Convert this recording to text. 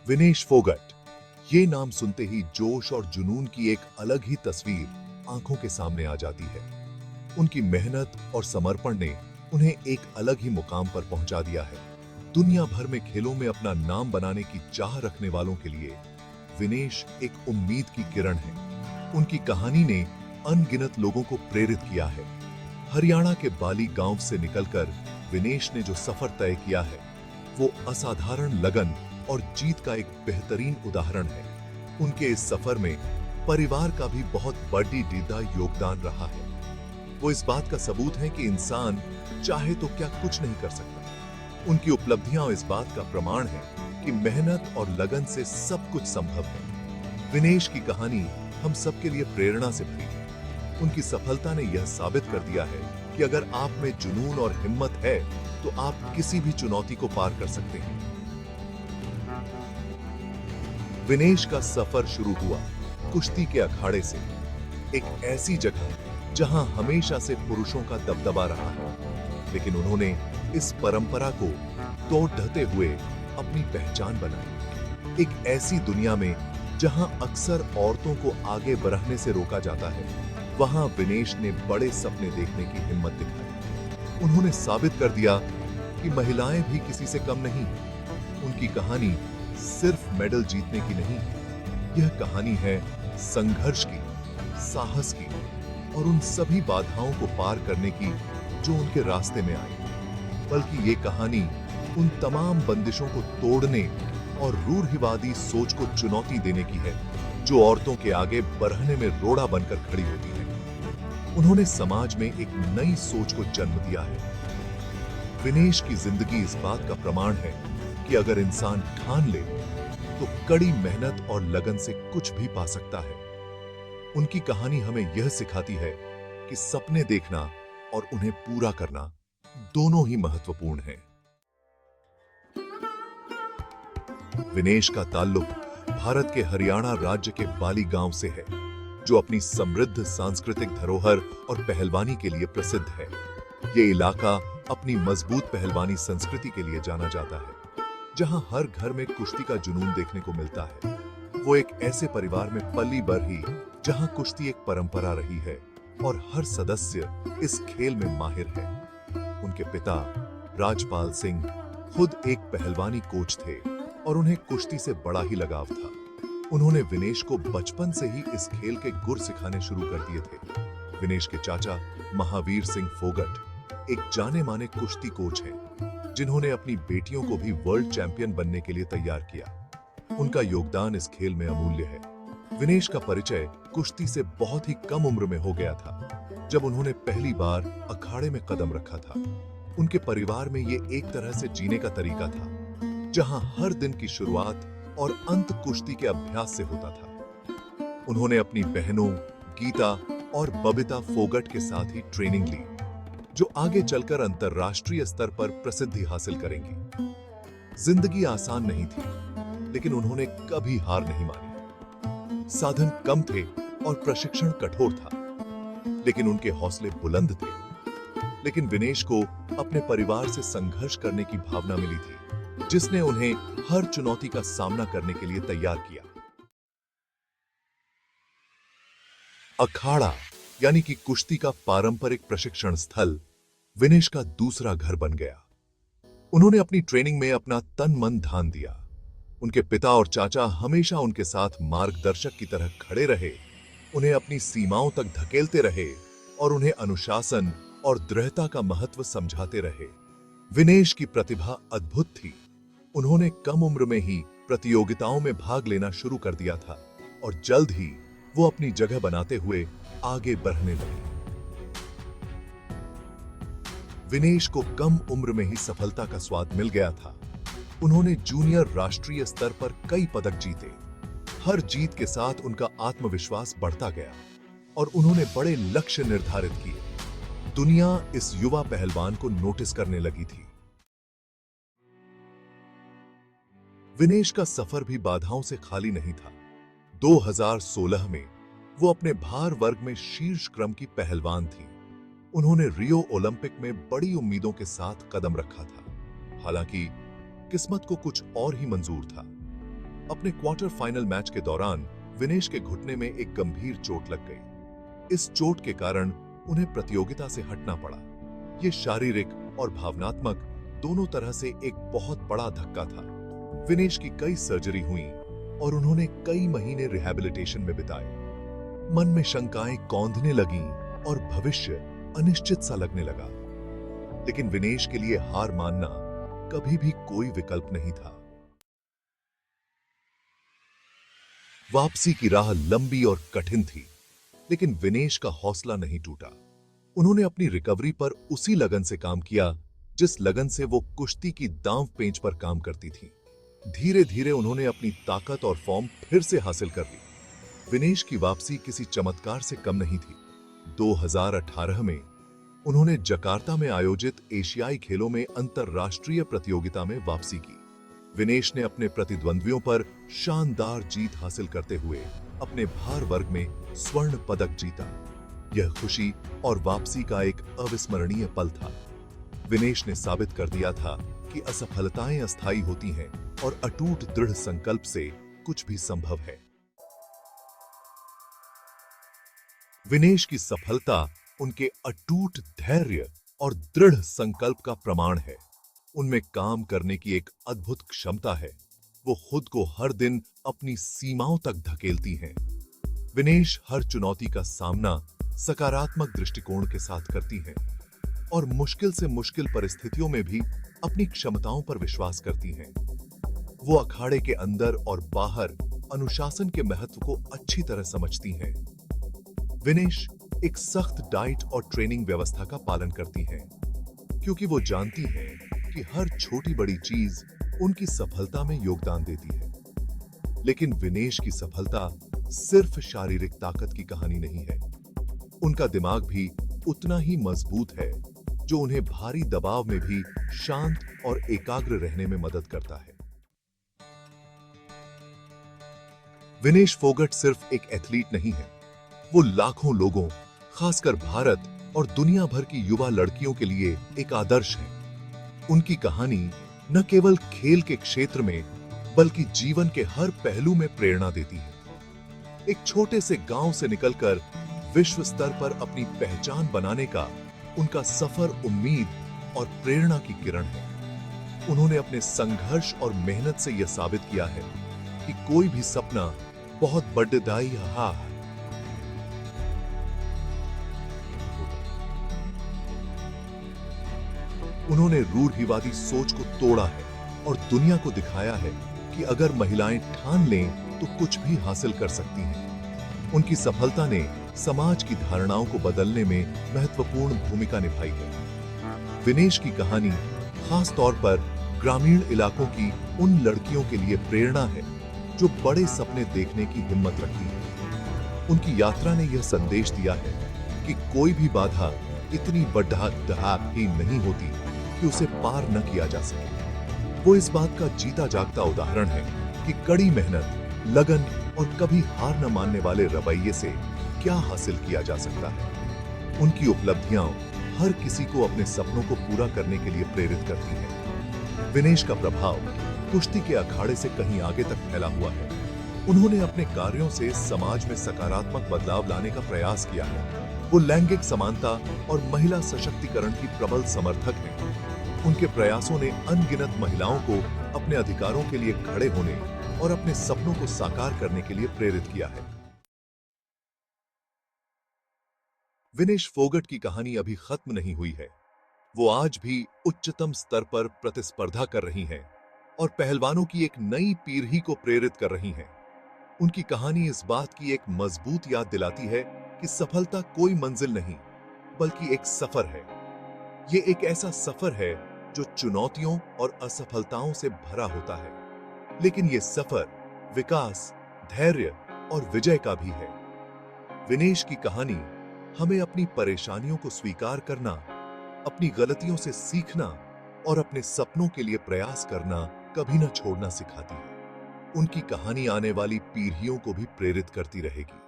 विनेश फोगट, ये नाम सुनते ही जोश और जुनून की एक अलग ही तस्वीर आंखों के सामने आ जाती है। उनकी मेहनत और समर्पण ने उन्हें एक अलग ही मुकाम पर पहुंचा दिया है। दुनिया भर में खेलों में अपना नाम बनाने की चाह रखने वालों के लिए विनेश एक उम्मीद की किरण है। उनकी कहानी ने अनगिनत लोगों को प्रेरित किया है। हरियाणा के बाली गांव से निकलकर विनेश ने जो सफर तय किया है, वो असाधारण लगन और जीत का एक बेहतरीन उदाहरण है। उनके इस सफर में परिवार का भी बहुत बड़ी योगदान रहा है। वो इस बात का सबूत है कि इंसान चाहे तो क्या कुछ नहीं कर सकता। उनकी उपलब्धियां इस बात का प्रमाण है कि मेहनत और लगन से सब कुछ संभव है। विनेश की कहानी हम सबके लिए प्रेरणा से भरी है। उनकी सफलता ने यह साबित कर दिया है कि अगर आप में जुनून और हिम्मत है तो आप किसी भी चुनौती को पार कर सकते हैं। विनेश का सफर शुरू हुआ कुश्ती के अखाड़े से, एक ऐसी जगह जहां हमेशा से पुरुषों का दबदबा रहा है। लेकिन उन्होंने इस परंपरा को तोड़ ढहते हुए अपनी पहचान बनाई। एक ऐसी दुनिया में जहां अक्सर औरतों को आगे बढ़ने से रोका जाता है, वहां विनेश ने बड़े सपने देखने की हिम्मत दिखाई। उन्होंने साबित कर दिया कि महिलाएं भी किसी से कम नहीं। उनकी कहानी सिर्फ मेडल जीतने की नहीं, यह कहानी है संघर्ष की, साहस की और उन सभी बाधाओं को पार करने की जो उनके रास्ते में आई। बल्कि ये कहानी उन तमाम बंदिशों को तोड़ने और रूढ़िवादी सोच को चुनौती देने की है जो औरतों के आगे बढ़ने में रोड़ा बनकर खड़ी होती है। उन्होंने समाज में एक नई सोच को जन्म दिया है। विनेश की जिंदगी इस बात का प्रमाण है कि अगर इंसान ठान ले तो कड़ी मेहनत और लगन से कुछ भी पा सकता है। उनकी कहानी हमें यह सिखाती है कि सपने देखना और उन्हें पूरा करना दोनों ही महत्वपूर्ण है। विनेश का ताल्लुक भारत के हरियाणा राज्य के बाली गांव से है, जो अपनी समृद्ध सांस्कृतिक धरोहर और पहलवानी के लिए प्रसिद्ध है। ये इलाका अपनी मजबूत पहलवानी संस्कृति के लिए जाना जाता है, जहां हर घर में कुश्ती का जुनून देखने को मिलता है। वो एक ऐसे परिवार में पली बढ़ी जहां कुश्ती एक परंपरा रही है और हर सदस्य इस खेल में माहिर है। उनके पिता राजपाल सिंह खुद एक पहलवानी कोच थे और उन्हें कुश्ती से बड़ा ही लगाव था। उन्होंने विनेश को बचपन से ही इस खेल के गुर सिखाने शुरू कर दिए थे। विनेश के चाचा महावीर सिंह फोगट एक जाने माने कुश्ती कोच हैं, जिन्होंने अपनी बेटियों को भी वर्ल्ड चैंपियन बनने के लिए तैयार किया। उनका योगदान इस खेल में अमूल्य है। विनेश का परिचय कुश्ती से बहुत ही कम उम्र में हो गया था, जब उन्होंने पहली बार अखाड़े में कदम रखा था। उनके परिवार में ये एक तरह से जीने का तरीका था, जहां हर दिन की शुरुआत और अंत कुश्ती के अभ्यास से होता था। उन्होंने अपनी बहनों गीता और बबीता फोगट के साथ ही ट्रेनिंग ली, जो आगे चलकर अंतर्राष्ट्रीय स्तर पर प्रसिद्धि हासिल करेंगी। जिंदगी आसान नहीं थी, लेकिन उन्होंने कभी हार नहीं मानी। साधन कम थे और प्रशिक्षण कठोर था, लेकिन उनके हौसले बुलंद थे। लेकिन विनेश को अपने परिवार से संघर्ष करने की भावना मिली थी, जिसने उन्हें हर चुनौती का सामना करने के लिए तैयार किया। अखाड़ा यानी कि कुश्ती का पारंपरिक प्रशिक्षण स्थल विनेश का दूसरा घर बन गया। उन्होंने अपनी ट्रेनिंग में अपना तन मन ध्यान दिया। उनके पिता और चाचा हमेशा उनके साथ मार्गदर्शक की तरह खड़े रहे, उन्हें अपनी सीमाओं तक धकेलते रहे और उन्हें अनुशासन और दृढ़ता का महत्व समझाते रहे। विनेश की प्रतिभा अद्भुत थी। उन्होंने कम उम्र में ही प्रतियोगिताओं में भाग लेना शुरू कर दिया था और जल्द ही वो अपनी जगह बनाते हुए आगे बढ़ने लगे। विनेश को कम उम्र में ही सफलता का स्वाद मिल गया था। उन्होंने जूनियर राष्ट्रीय स्तर पर कई पदक जीते। हर जीत के साथ उनका आत्मविश्वास बढ़ता गया और उन्होंने बड़े लक्ष्य निर्धारित किए। दुनिया इस युवा पहलवान को नोटिस करने लगी थी। विनेश का सफर भी बाधाओं से खाली नहीं था। 2016 में वो अपने भार वर्ग में शीर्ष क्रम की पहलवान थी। उन्होंने रियो ओलंपिक में बड़ी उम्मीदों के साथ कदम रखा था। हालांकि किस्मत को कुछ और ही मंजूर था। अपने क्वार्टर फाइनल मैच के दौरान विनेश के घुटने में एक गंभीर चोट लग गई। इस चोट के कारण उन्हें प्रतियोगिता से हटना पड़ा। ये शारीरिक और भावनात्मक दोनों तरह से एक बहुत बड़ा धक्का था। विनेश की कई सर्जरी हुई और उन्होंने कई महीने रिहैबिलिटेशन में बिताए। मन में शंकाएं कौंधने लगीं और भविष्य अनिश्चित सा लगने लगा। लेकिन विनेश के लिए हार मानना कभी भी कोई विकल्प नहीं था। वापसी की राह लंबी और कठिन थी, लेकिन विनेश का हौसला नहीं टूटा। उन्होंने अपनी रिकवरी पर उसी लगन से काम किया जिस लगन से वो कुश्ती की दांव पेंच पर काम करती थी। धीरे धीरे उन्होंने अपनी ताकत और फॉर्म फिर से हासिल कर ली। विनेश की वापसी किसी चमत्कार से कम नहीं थी। 2018 में उन्होंने जकार्ता में आयोजित एशियाई खेलों में अंतरराष्ट्रीय प्रतियोगिता में वापसी की। विनेश ने अपने प्रतिद्वंद्वियों पर शानदार जीत हासिल करते हुए अपने भार वर्ग में स्वर्ण पदक जीता। यह खुशी और वापसी का एक अविस्मरणीय पल था। विनेश ने साबित कर दिया था कि असफलताएं अस्थायी होती हैं और अटूट दृढ़ संकल्प से कुछ भी संभव है। विनेश की सफलता उनके अटूट धैर्य और दृढ़ संकल्प का प्रमाण है। उनमें काम करने की एक अद्भुत क्षमता है। वो खुद को हर दिन अपनी सीमाओं तक धकेलती हैं। विनेश हर चुनौती का सामना सकारात्मक दृष्टिकोण के साथ करती हैं और मुश्किल से मुश्किल परिस्थितियों में भी अपनी क्षमताओं पर विश्वास करती हैं। वो अखाड़े के अंदर और बाहर अनुशासन के महत्व को अच्छी तरह समझती हैं। विनेश एक सख्त डाइट और ट्रेनिंग व्यवस्था का पालन करती हैं, क्योंकि वो जानती हैं कि हर छोटी बड़ी चीज उनकी सफलता में योगदान देती है। लेकिन विनेश की सफलता सिर्फ शारीरिक ताकत की कहानी नहीं है। उनका दिमाग भी उतना ही मजबूत है, जो उन्हें भारी दबाव में भी शांत और एकाग्र रहने में मदद करता है। विनेश फोगट सिर्फ एक एथलीट नहीं है, वो लाखों लोगों, खासकर भारत और दुनिया भर की युवा लड़कियों के लिए एक आदर्श है। उनकी कहानी न केवल खेल के क्षेत्र में, बल्कि जीवन के हर पहलू में प्रेरणा देती है। एक छोटे से गांव से निकलकर विश्व स्तर पर अपनी पहचान बनाने का उनका सफर उम्मीद और प्रेरणा की किरण है। उन्होंने अपने संघर्ष और मेहनत से यह साबित किया है कि कोई भी सपना बहुत बड़दाई है। उन्होंने रूढ़िवादी सोच को तोड़ा है और दुनिया को दिखाया है कि अगर महिलाएं ठान लें तो कुछ भी हासिल कर सकती हैं। उनकी सफलता ने समाज की धारणाओं को बदलने में महत्वपूर्ण भूमिका निभाई है। विनेश की कहानी खास तौर पर ग्रामीण इलाकों की उन लड़कियों के लिए प्रेरणा है जो बड़े सपने देखने की हिम्मत रखती हैं। उनकी यात्रा ने यह संदेश दिया है कि कोई भी बाधा इतनी ही नहीं होती कि उसे पार न किया जा सके। वो इस बात का जीता जागता उदाहरण है कि कड़ी मेहनत, लगन और कभी हार न मानने वाले रवैये से क्या हासिल किया जा सकता है। उनकी उपलब्धियां हर किसी को अपने सपनों को पूरा करने के लिए प्रेरित करती हैं। विनेश का प्रभाव कुश्ती के अखाड़े से कहीं आगे तक फैला हुआ है। उन्होंने अपने कार्यों से समाज में सकारात्मक बदलाव लाने का प्रयास किया है। वो लैंगिक समानता और महिला सशक्तिकरण की प्रबल समर्थक हैं। उनके प्रयासों ने अनगिनत महिलाओं को अपने अधिकारों के लिए खड़े होने और अपने सपनों को साकार करने के लिए प्रेरित किया है। विनेश फोगट की कहानी अभी खत्म नहीं हुई है। वो आज भी उच्चतम स्तर पर प्रतिस्पर्धा कर रही हैं और पहलवानों की एक नई पीढ़ी को प्रेरित कर रही हैं। उनकी कहानी इस बात की एक मजबूत याद दिलाती है कि सफलता कोई मंजिल नहीं, बल्कि एक सफर है। ये एक ऐसा सफर है जो चुनौतियों और असफलताओं से भरा होता है, लेकिन ये सफर विकास, धैर्य और विजय का भी है। विनेश की कहानी हमें अपनी परेशानियों को स्वीकार करना, अपनी गलतियों से सीखना और अपने सपनों के लिए प्रयास करना कभी न छोड़ना सिखाती है। उनकी कहानी आने वाली पीढ़ियों को भी प्रेरित करती रहेगी।